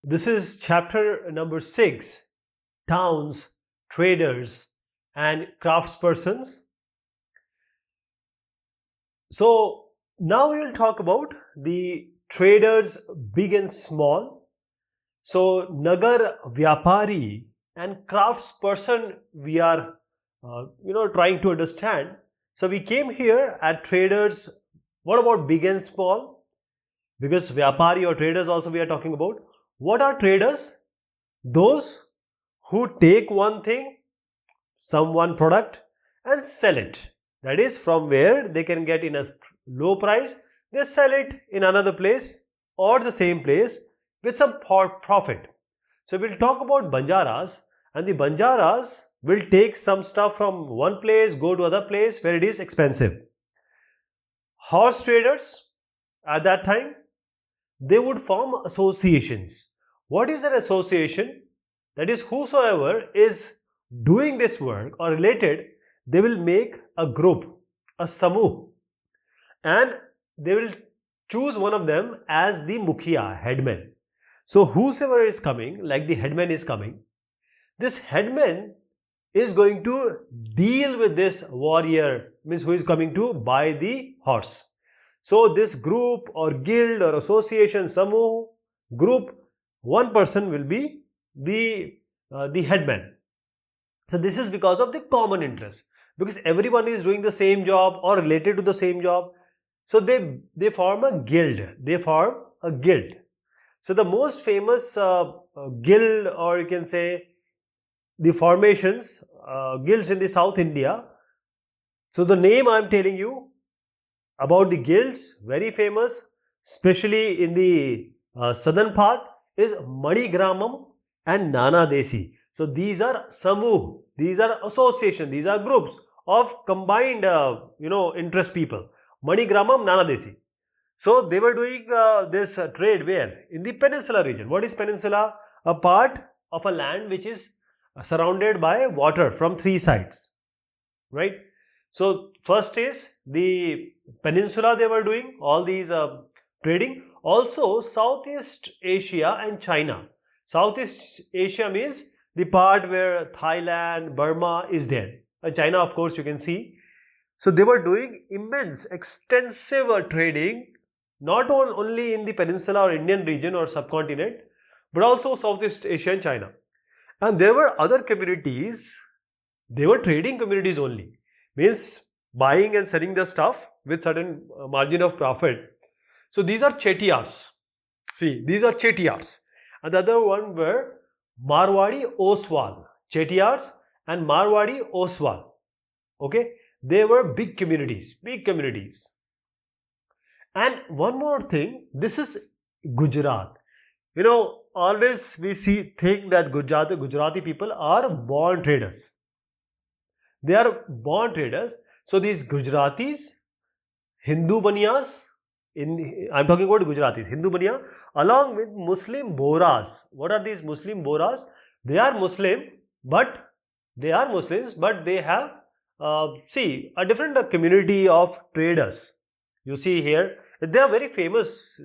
This is chapter number 6, Towns, Traders and Craftspersons. So now we will talk about the traders big and small. So Nagar Vyapari and Craftsperson we are trying to understand. So we came here at traders. What about big and small? Because Vyapari or traders also we are talking about. What are traders? Those who take one thing, one product and sell it. That is, from where they can get in a low price, they sell it in another place or the same place with some profit. So we'll talk about Banjaras, and the Banjaras will take some stuff from one place, go to other place where it is expensive. Horse traders at that time, they would form associations. What is an association? That is, whosoever is doing this work or related, they will make a group, a samuh, and they will choose one of them as the mukhiya, headman. So whosoever is coming, like the headman is coming, this headman is going to deal with this warrior, means who is coming to buy the horse. So this group or guild or association, samuh, group, one person will be the headman. So this is because of the common interest, because everyone is doing the same job or related to the same job. So they form a guild. So the most famous guild, or you can say the formations, guilds in the South India. So the name I am telling you about the guilds, very famous, especially in the southern part, is Manigramam and Nana Desi. So these are samuh, these are association, these are groups of combined interest people. Manigramam, Nana Desi. So they were doing this trade where? In the peninsula region. What is peninsula? A part of a land which is surrounded by water from three sides, right? So first is the peninsula, they were doing all these trading. Also Southeast Asia and China. Southeast Asia means the part where Thailand, Burma is there, and China, of course, you can see. So they were doing immense, extensive trading, not only in the peninsula or Indian region or subcontinent, but also Southeast Asia and China. And there were other communities, they were trading communities only, means buying and selling the stuff with certain margin of profit. So these are Chettiars. See, these are Chettiars. And the other one were Marwadi Oswal. Chettiars and Marwadi Oswal. Okay, they were big communities. And one more thing, this is Gujarat. Always we think that Gujarati people are born traders. They are born traders. So these Gujaratis, Hindu Baniyas, I'm talking about Gujaratis, Hindu Baniya, along with Muslim Bohras. What are these Muslim Bohras? They are Muslims, but they have a different community of traders. You see here, they are very famous.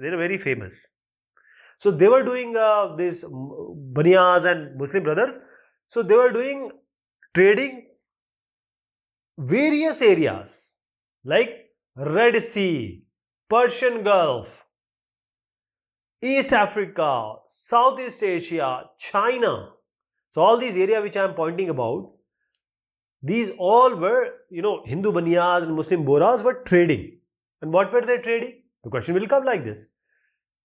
So they were doing these Baniyas and Muslim brothers. So they were doing trading various areas like Red Sea, Persian Gulf, East Africa, Southeast Asia, China. So all these areas which I am pointing about, these all were, Hindu Baniyas and Muslim Bohras were trading. And what were they trading? The question will come like this.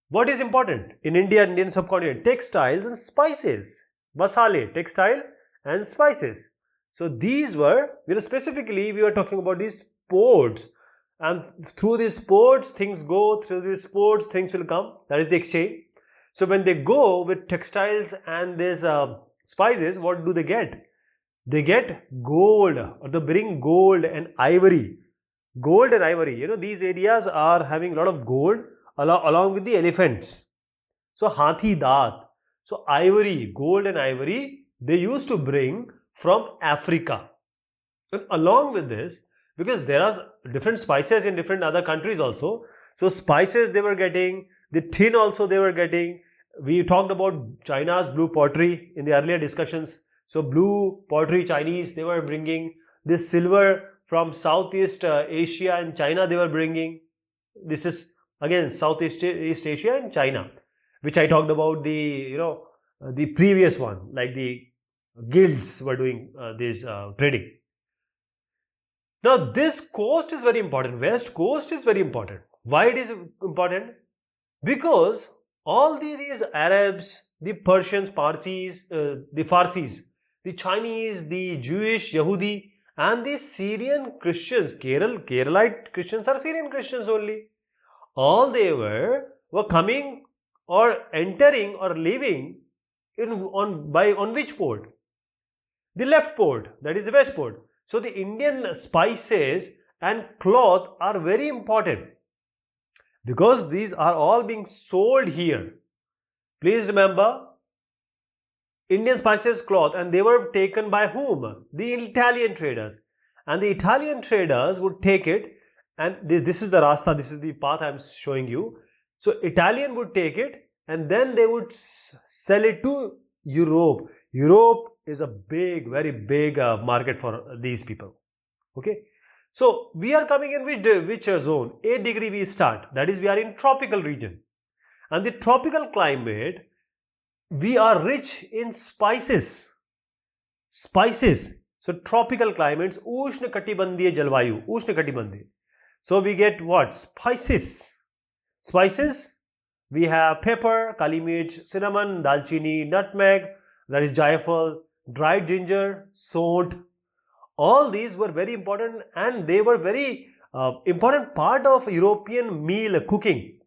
What is important in India and Indian subcontinent? Textiles and spices. Masale, textile and spices. So these were, specifically we were talking about these ports. And through these ports, things go, through these ports, things will come. That is the exchange. So when they go with textiles and these spices, what do they get? They get gold, or they bring gold and ivory. Gold and ivory, these areas are having a lot of gold along with the elephants. So Hathi Daat. So ivory, gold and ivory, they used to bring from Africa. And along with this, because there are different spices in different other countries also. So spices they were getting, the tin also they were getting, we talked about China's blue pottery in the earlier discussions. So blue pottery, Chinese, they were bringing this silver from Southeast Asia and China, they were bringing. This is again Southeast East Asia and China, which I talked about the previous one, like the guilds were doing this trading. Now this coast is very important. West coast is very important. Why it is important? Because all these Arabs, the Persians, Parsis, the Farsis, the Chinese, the Jewish, Yahudi, and the Syrian Christians, Keralite Christians are Syrian Christians only. All they were coming or entering or leaving on which port? The left port, that is the west port. So the Indian spices and cloth are very important because these are all being sold here. Please remember, Indian spices, cloth, and they were taken by whom? The Italian traders. And the Italian traders would take it, and this is the rasta, this is the path I am showing you. So Italian would take it and then they would sell it to Europe. Europe is a very big market for these people. Okay. So we are coming in which zone? 8 degree we start. That is, we are in tropical region. And the tropical climate, we are rich in spices. Spices. So tropical climates, Ushna Katibandhiya Jalvayu, Ushna Katibandhiya. So we get what? Spices. Spices, we have pepper, kali mirch, cinnamon, dalchini, nutmeg, that is jaifal, dried ginger, sont. All these were very important, and they were very important part of European meal cooking.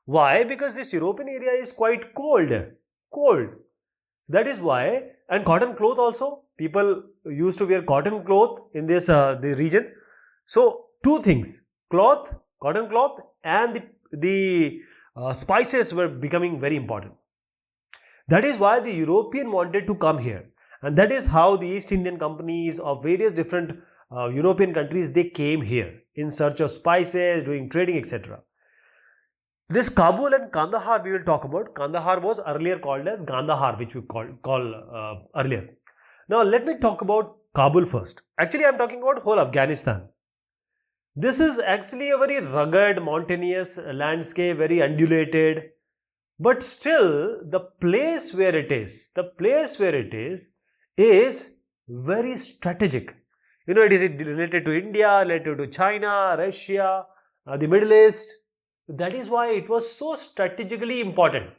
Why? Because this European area is quite cold. That is why, and cotton cloth also. People used to wear cotton cloth in this the region. So two things: cloth, cotton cloth, and the spices were becoming very important. That is why the European wanted to come here, and that is how the East Indian companies of various different European countries, they came here in search of spices, doing trading, etc. This Kabul and Kandahar we will talk about. Kandahar was earlier called as Gandhar, which we call earlier. Now let me talk about Kabul first. Actually, I am talking about whole Afghanistan. This is actually a very rugged, mountainous landscape, very undulated. But still, the place where it is very strategic. It is related to India, related to China, Russia, the Middle East. That is why it was so strategically important.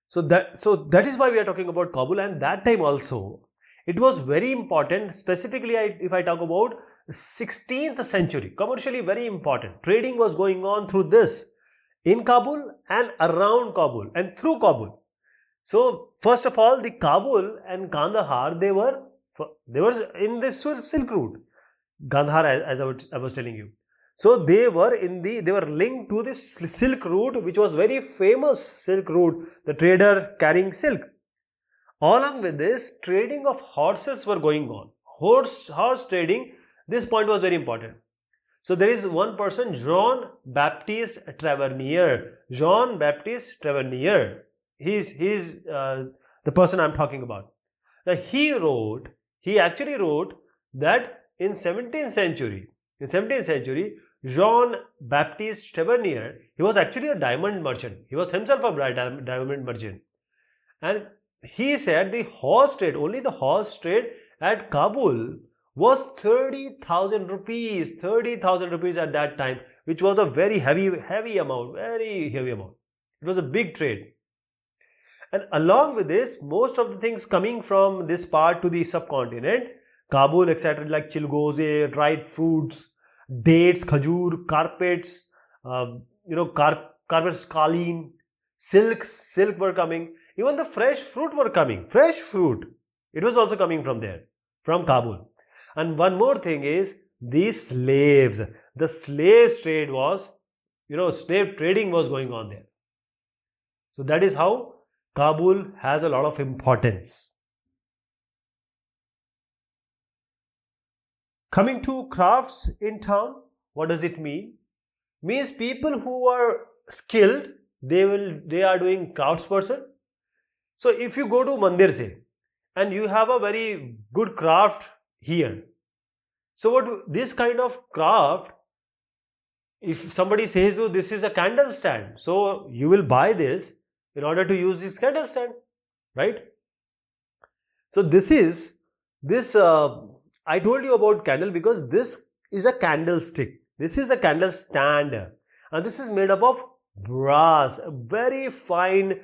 So that is why we are talking about Kabul, and that time also it was very important. Specifically, if I talk about 16th century, commercially very important. Trading was going on through this in Kabul and around Kabul and through Kabul. So first of all, the Kabul and Kandahar, they were in this Silk route. Gandhar, as I was telling you. So they were linked to this Silk route, which was very famous Silk route, the trader carrying silk. Along with this, trading of horses were going on. Horse trading, this point was very important. So there is one person, Jean-Baptiste Tavernier. Jean-Baptiste Tavernier. He's the person I'm talking about. Now he actually wrote that in 17th century, Jean-Baptiste Tavernier, he was actually a diamond merchant. He was himself a diamond merchant. And he said only the horse trade at Kabul was 30,000 rupees. 30,000 rupees at that time, which was a very heavy amount. It was a big trade. And along with this, most of the things coming from this part to the subcontinent, Kabul, etc., like chilgoze, dried fruits, dates, khajur, carpets, carpets, kaleen, silk were coming. Even the fresh fruit were coming. Fresh fruit, it was also coming from there, from Kabul. And one more thing is the slaves. The slave trade was, slave trading was going on there. So that is how Kabul has a lot of importance. Coming to crafts in town, what does it mean? Means people who are skilled they are doing craftsperson. So if you go to mandir say, and you have a very good craft here, so what this kind of craft, if somebody says, oh, this is a candle stand, so you will buy this in order to use this candle stand, right? So this is this I told you about candle because this is a candlestick. This is a candle stand, and this is made up of brass, a very fine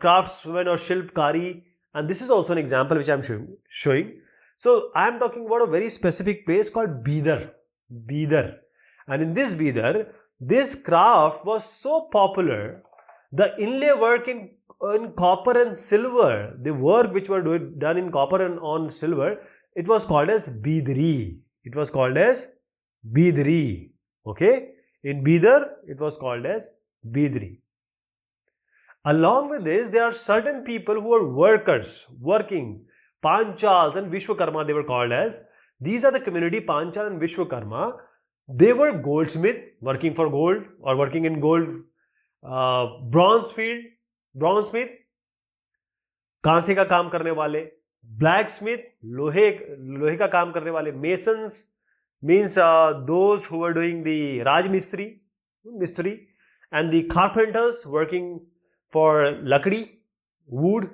craftsman or shilpkari, and this is also an example which I am showing. So I am talking about a very specific place called Bidar. Bidar. And in this Bidar, this craft was so popular, the inlay work in copper and silver, the work which were done in copper and on silver, it was called as Bidri. It was called as Bidri. Okay? In Bidar, it was called as Bidri. Along with this, there are certain people who are workers, working, Panchals and Vishwakarma they were called as. These are the community, Panchal and Vishwakarma. They were goldsmith, working for gold or working in gold, bronzesmith, कांसे का काम करने वाले, blacksmith, लोहे का काम करने वाले, masons means those who were doing the Rajmistri, and the carpenters working for lakdi, wood,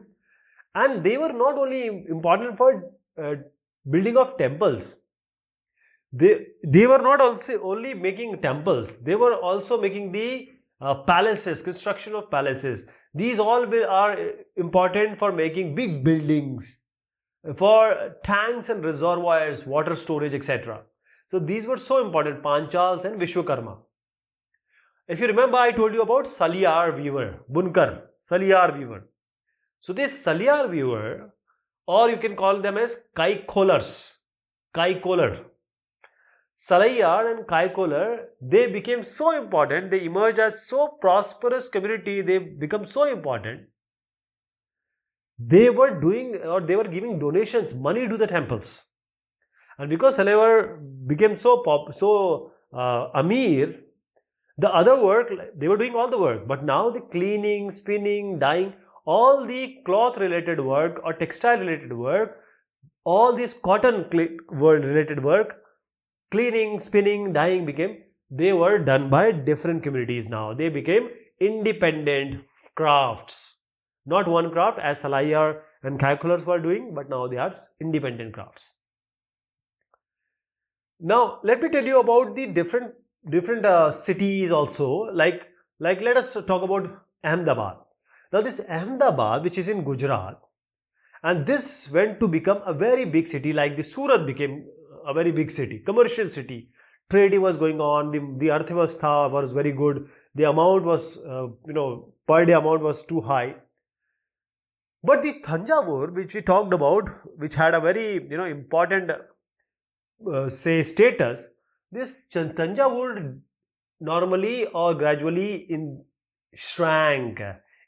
and they were not only important for building of temples. They were not also only making temples, they were also making the palaces, construction of palaces. These all are important for making big buildings, for tanks and reservoirs, water storage, etc. So these were so important, Panchals and Vishwakarma. If you remember, I told you about Saliyar weaver, Bunkar, Saliyar weaver. So this Saliyar weaver, or you can call them as Kaikolars, Kaikolar. Saliyar and Kaikolar, they became so important, they emerged as so prosperous community, they become so important. They were doing or they were giving donations, money to the temples. And because Saliyar became so Amir, the other work, they were doing all the work, but now the cleaning, spinning, dyeing, all the cloth related work or textile related work, all this cotton related work, cleaning, spinning, dyeing they were done by different communities now. They became independent crafts. Not one craft as Saliyar and Kaikolars were doing, but now they are independent crafts. Now, let me tell you about the different cities also, like let us talk about Ahmedabad. Now this Ahmedabad, which is in Gujarat, and this went to become a very big city, like the Surat became a very big city, commercial city. Trading was going on, the Arthavastha was very good, the amount was, per day amount was too high. But the Thanjavur, which we talked about, which had a very, important, status, this Thanjavur normally or gradually shrank,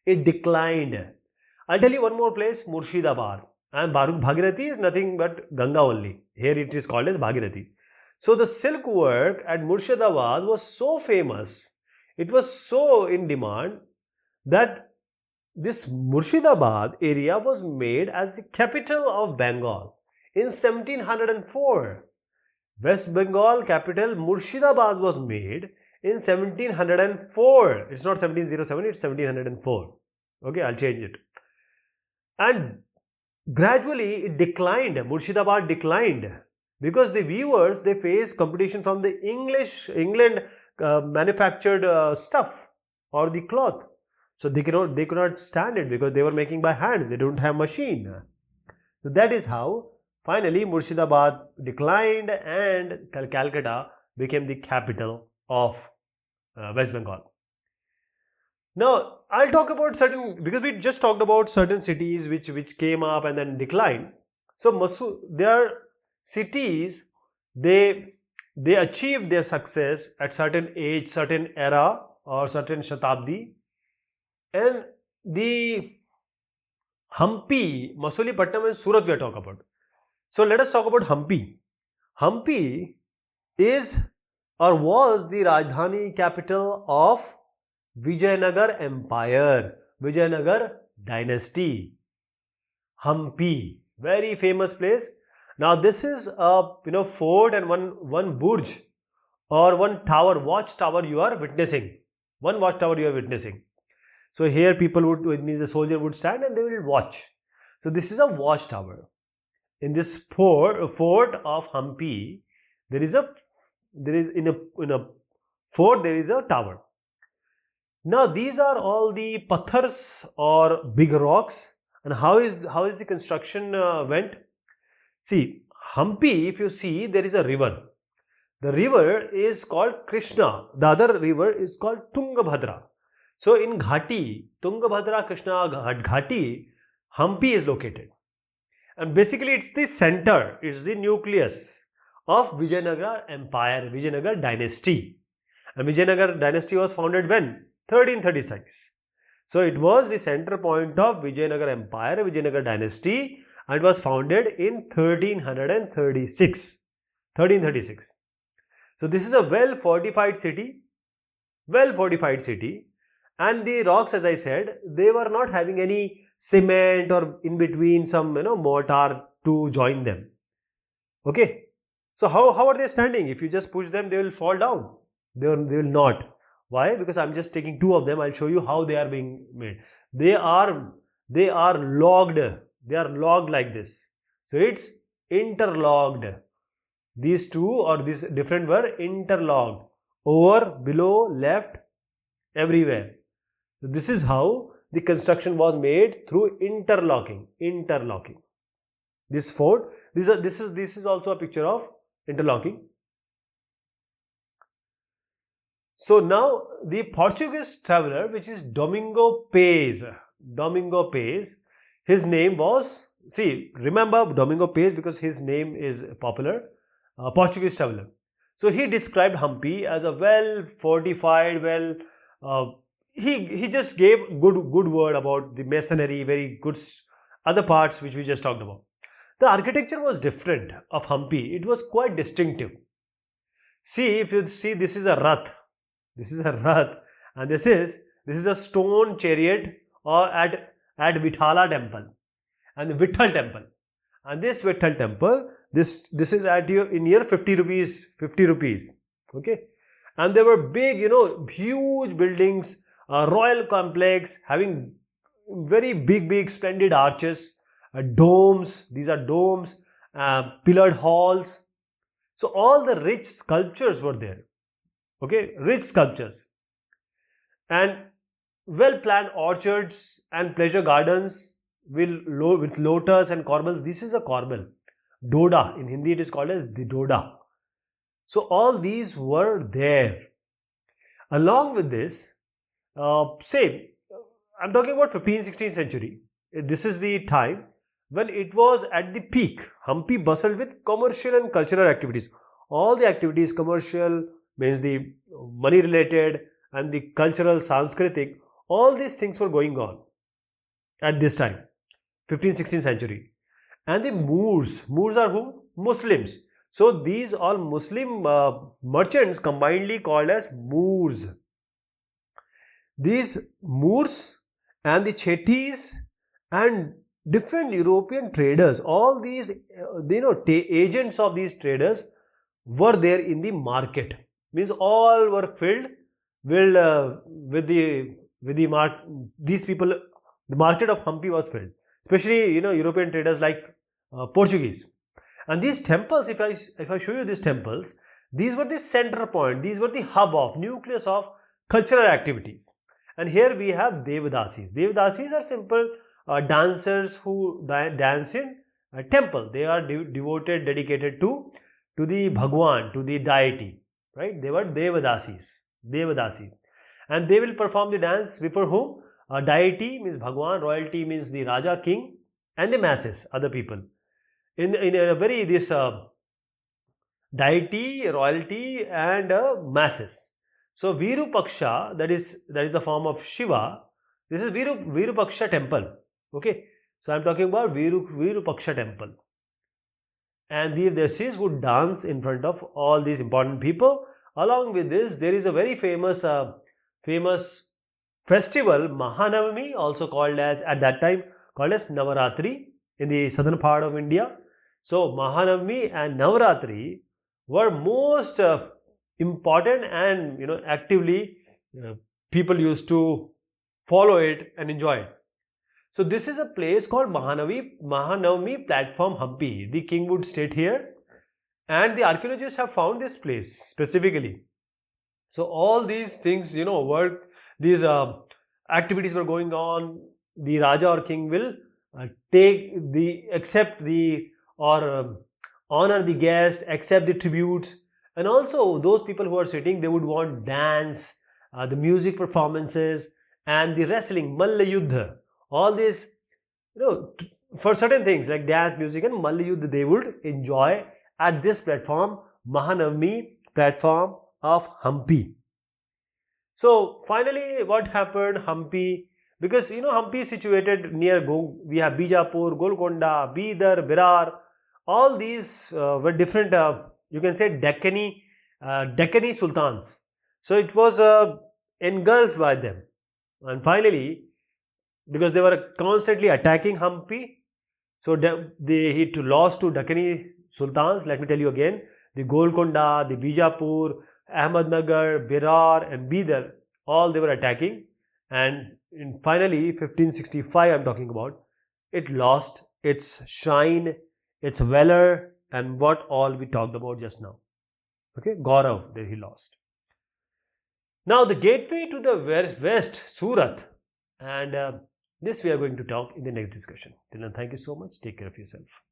it declined. I'll tell you one more place, Murshidabad. And Bhagirathi is nothing but Ganga only. Here it is called as Bhagirathi. So the silk work at Murshidabad was so famous, it was so in demand that this Murshidabad area was made as the capital of Bengal in 1704. West Bengal capital Murshidabad was made in 1704. It's not 1707, it's 1704. Okay, I'll change it. And gradually it declined, Murshidabad declined, because the weavers, they faced competition from the England manufactured stuff or the cloth. So they could not stand it because they were making by hands, they don't have machine. So that is how finally Murshidabad declined and Calcutta became the capital of West Bengal. Now I'll talk about certain, because we just talked about certain cities which came up and then declined. So there are cities, they achieved their success at certain age, certain era or certain Shatabdi. And the Hampi, Masulipatam and Surat we are talking about. So let us talk about Hampi. Hampi is or was the Rajdhani capital of Vijayanagar Empire, Vijayanagar Dynasty, Hampi, very famous place. Now this is a fort and one burj or one tower, watchtower you are witnessing. One watchtower you are witnessing. So here people would, it means the soldier would stand and they will watch. So this is a watchtower. In this fort of Hampi, there is in a fort there is a tower. Now these are all the pathars or big rocks. And how is the construction went? See, Hampi, if you see, there is a river. The river is called Krishna. The other river is called Tungabhadra. So in Ghati, Tungabhadra, Krishna Ghati, Hampi is located. And basically it's the center, it's the nucleus of Vijayanagar Empire, Vijayanagar Dynasty. And Vijayanagar Dynasty was founded when? 1336. So it was the center point of Vijayanagar Empire, Vijayanagar Dynasty, and it was founded in 1336. 1336. So this is a well fortified city, and the rocks, as I said, they were not having any cement or in between some mortar to join them. Okay. So how are they standing? If you just push them, they will fall down. They will not. Why? Because I'm just taking two of them. I'll show you how they are being made. They are logged. They are logged like this. So it's interlocked. These two or these different were interlocked. Over, below, left, everywhere. So this is how the construction was made, through interlocking. This fort. This is also a picture of interlocking. So now the Portuguese traveler, which is Domingo Pais, his name was, remember Domingo Pais because his name is popular, Portuguese traveler. So he described Hampi as a well fortified, he just gave good word about the masonry, very good other parts which we just talked about. The architecture was different of Hampi. It was quite distinctive. See, if you see, this is a rath. And this is a stone chariot or at Vithala temple and the Vitthal temple. And this Vitthal temple, this is at in year 50 rupees. Okay. And there were big, huge buildings, royal complex having very big splendid arches, domes. These are domes, pillared halls. So all the rich sculptures were there. Okay, rich sculptures and well-planned orchards and pleasure gardens with lotus and corbels. This is a corbel, Doda. In Hindi it is called as the Doda. So all these were there. Along with this, I'm talking about 15th, 16th century. This is the time when it was at the peak. Hampi bustled with commercial and cultural activities. All the activities, commercial, means the money related, and the cultural, Sanskritic, all these things were going on at this time, 15th, 16th century. And the Moors are who? Muslims. So these all Muslim merchants combinedly called as Moors. These Moors and the Chettis and different European traders, all these agents of these traders were there in the market. Means all were filled with these people. The market of Hampi was filled, especially European traders like Portuguese. And these temples, if I show you these temples, these were the center point. These were the hub of nucleus of cultural activities. And here we have Devadasis. Devadasis are simple dancers who dance in a temple. They are devoted, dedicated to the Bhagwan, to the deity. Right? They were Devadasis. And they will perform the dance before whom? Deity means Bhagwan, royalty means the Raja, king, and the masses, other people. In a very deity, royalty, and masses. So Virupaksha, that is a form of Shiva. This is Virupaksha temple. Okay. So I am talking about Virupaksha temple. And the Devadasis would dance in front of all these important people. Along with this, there is a very famous festival Mahanavami, also called as, at that time called as Navaratri in the southern part of India. So Mahanavami and Navaratri were most important, and actively people used to follow it and enjoy it. So this is a place called Mahanavami platform Hampi. The king would stay here, and the archaeologists have found this place specifically. So all these things, these activities were going on. The Raja or king will accept the, or honor the guest, accept the tributes, and also those people who are sitting, they would want dance, the music performances, and the wrestling, Malla Yuddha. All this, for certain things like dance, music, and Malla Yuddha, they would enjoy at this platform, Mahanavami platform of Hampi. So finally, what happened? Hampi, because Hampi is situated near we have Bijapur, Golconda, Bidar, Berar. All these were different, you can say Deccani sultans. So it was engulfed by them, and finally, because they were constantly attacking Hampi, so he lost to Deccani sultans. Let me tell you again: the Golconda, the Bijapur, Ahmednagar, Berar, and Bidar, all they were attacking, and finally 1565 I'm talking about, it lost its shine, its valor, and what all we talked about just now. Okay, Gaurav, there he lost. Now the gateway to the west, Surat, and this we are going to talk in the next discussion. Till then, thank you so much. Take care of yourself.